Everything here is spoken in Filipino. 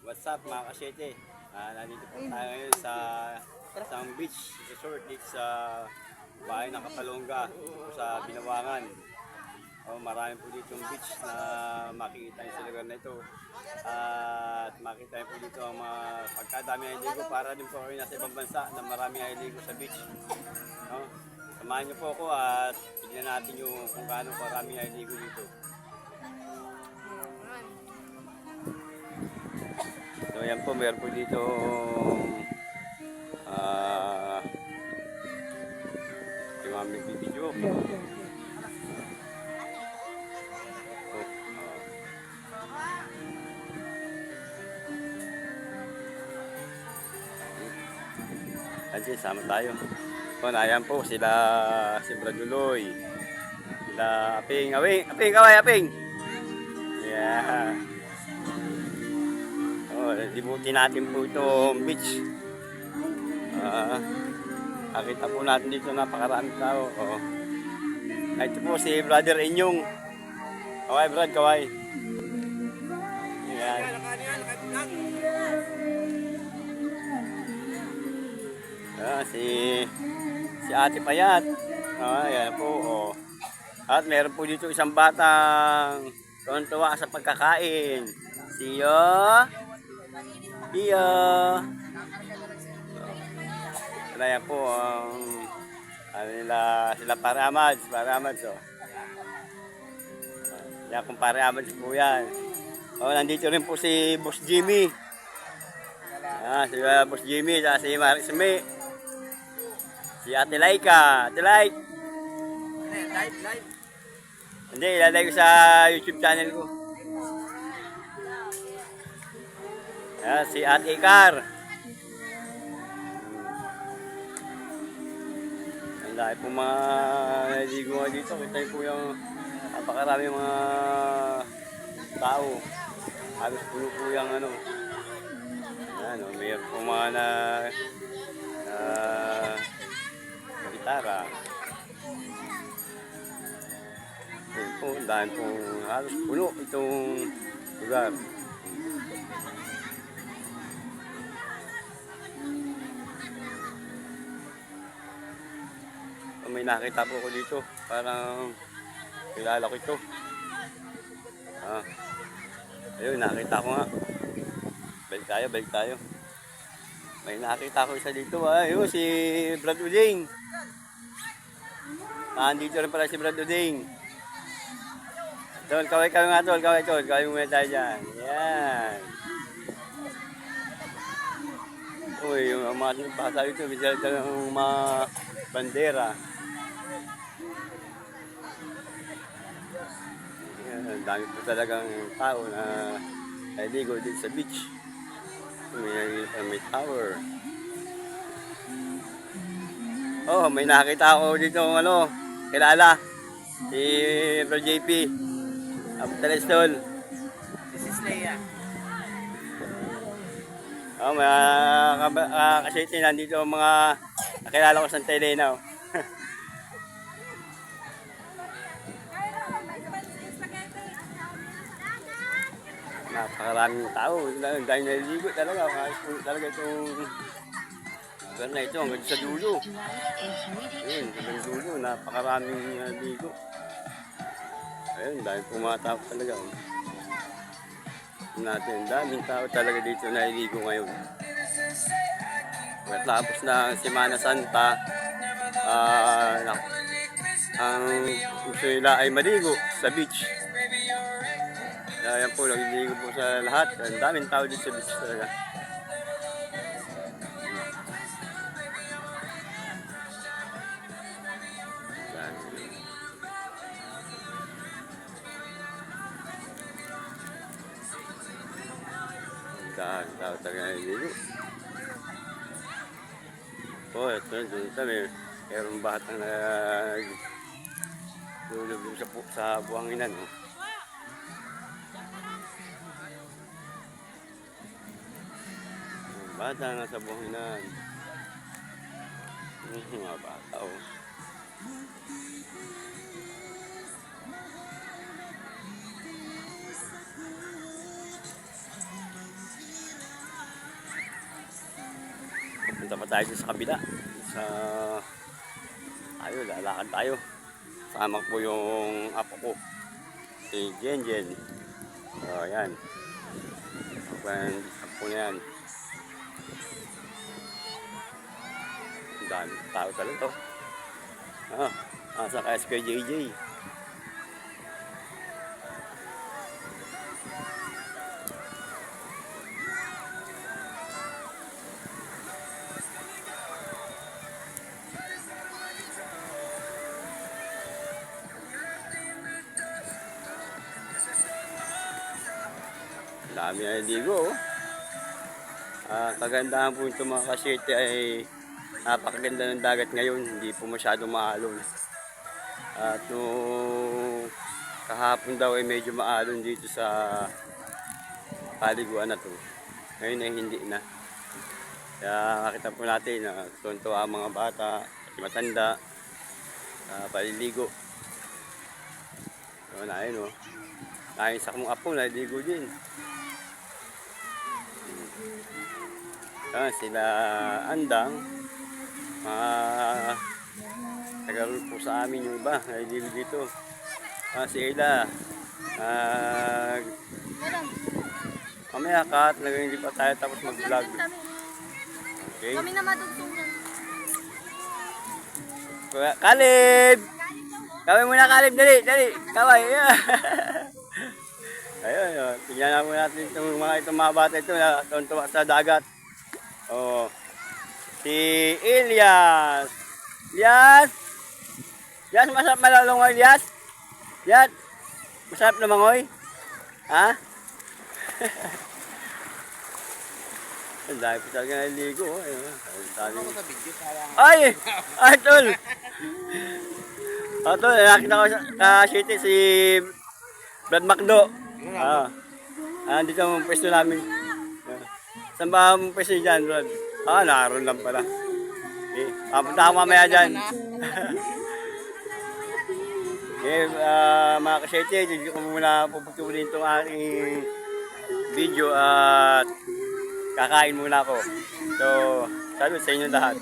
What's up mga kasyete? Nandito po tayo ngayon sa isang beach resort dito sa bahay ng Kapalongga sa Binawangan. Marami po dito yung beach na makikita nyo sa lugar na ito. At makikita nyo po dito ang mga pagkadami ay ligo para din po kayo nasa ibang bansa na marami ay ligo sa beach. Samahan nyo po ako at tignan natin yung kung gaano karami ay ligo dito. So yan po, meron po dito yung aming video. Andiyan, sama tayo. Ayan po sila, si Braduloy, sila Aping, Aping! Yeah. Libutin natin po itong beach. Nakita po natin dito napakaraming tao. Ito po si Brother Inyong. Kaway Brad, kaway. Ayan. Si Ate Payat. Ayan po. At meron po dito isang batang tuwan-tuwa sa pagkakain. Siyo. Ayan po sila Pare Amads. Yan kung Pare Amads po yan. Nandito rin po si Boss Jimmy. Si Boss Jimmy, si Marisme, si Ate Laika. Ate Laik. Live. Hindi, ilalagay ko sa YouTube channel ko. Si Ate Ikar. Ang dahil po mga naligo nga dito. Kita po yung napakarami mga tao. Halos puno po yung ano. Mayroon po mga na gitara. Ayan po, dahil po halos puno itong lugar. May nakita po ko dito, parang kilala ko ito. Ayun, nakita ko nga. Balik tayo. May nakita ko isa dito. Ayun, si Brad Uding. Nandito rin pala si Brad Uding. Tol, kaway nga tol. Kaway muna tayo dyan. Yan. Uy, yung mga basa dito, bisa ng mga bandera. Ang dami po talagang tao na naligo dito sa beach. May tower. May nakita ako dito kilala. Si Bro JP. Telestol. This is Leia. Kasi nandito mga nakilala ko sa Telena. Napakaraming tao. Dahil naliligo talaga. Talaga itong lugar na ito hanggang sa dulo. Ayun, hanggang dulo. Napakaraming naliligo. Ayun, dahil pumatao talaga. Natin, daming tao talaga dito naliligo ngayon. Tapos na Semana Santa, ang gusto nila ay maligo sa beach. Ayan po, nagliligo po sa lahat. Ang daming tao dito sa beach talaga. Ang tao talaga nagliligo. Ito mayroong batang nagulog sa buhanginan. Bata nga sa buhanginan. Mga bata Punta pa tayo sa kabila. Sa... Tayo, lalakad tayo. Sama po yung apo ko. Si Jenjen. O, yan. Apo na yan. Ang dami tao talaga to. Nasa kaya si JJ. Dami na ligo. Kagandahan po ito mga kasyete ay napakaganda ng dagat ngayon. Hindi po masyadong maalon. At nung kahapon daw ay medyo maalon dito sa paliguan na to. Ngayon ay hindi na. Kaya nakita po natin na tuntua ang mga bata at matanda paliligo. So na yun o. Nakain sa kong apo, naligo din. Sila Andang, tagal po sa amin yung iba, naliligo dito. Si Ella, mamaya kat, hindi pa tayo tapos mag-vlog. Okay. Kami na madugtong yan. Kalib! Kaway muna Kalib, dali, kaway. Ayun, tingnan na muna natin itong mga bata ito na tuntua sa dagat. Oh, si Elias. Elias, masarap malalungoy, Elias? Elias, masarap na mangoy? Ha? Ang dahil po talaga naliligo. Ay, tol. Tol, nakita ko sa city si Brad Macdo. Dito ang pwesto namin. Saan ba ang pwesto dyan, Brad? Naroon lang pala. Papunta ako mamaya dyan. Mga kasyete, hindi ko muna puputulin itong aking video at kakain muna ako. So, salut sa inyo lahat.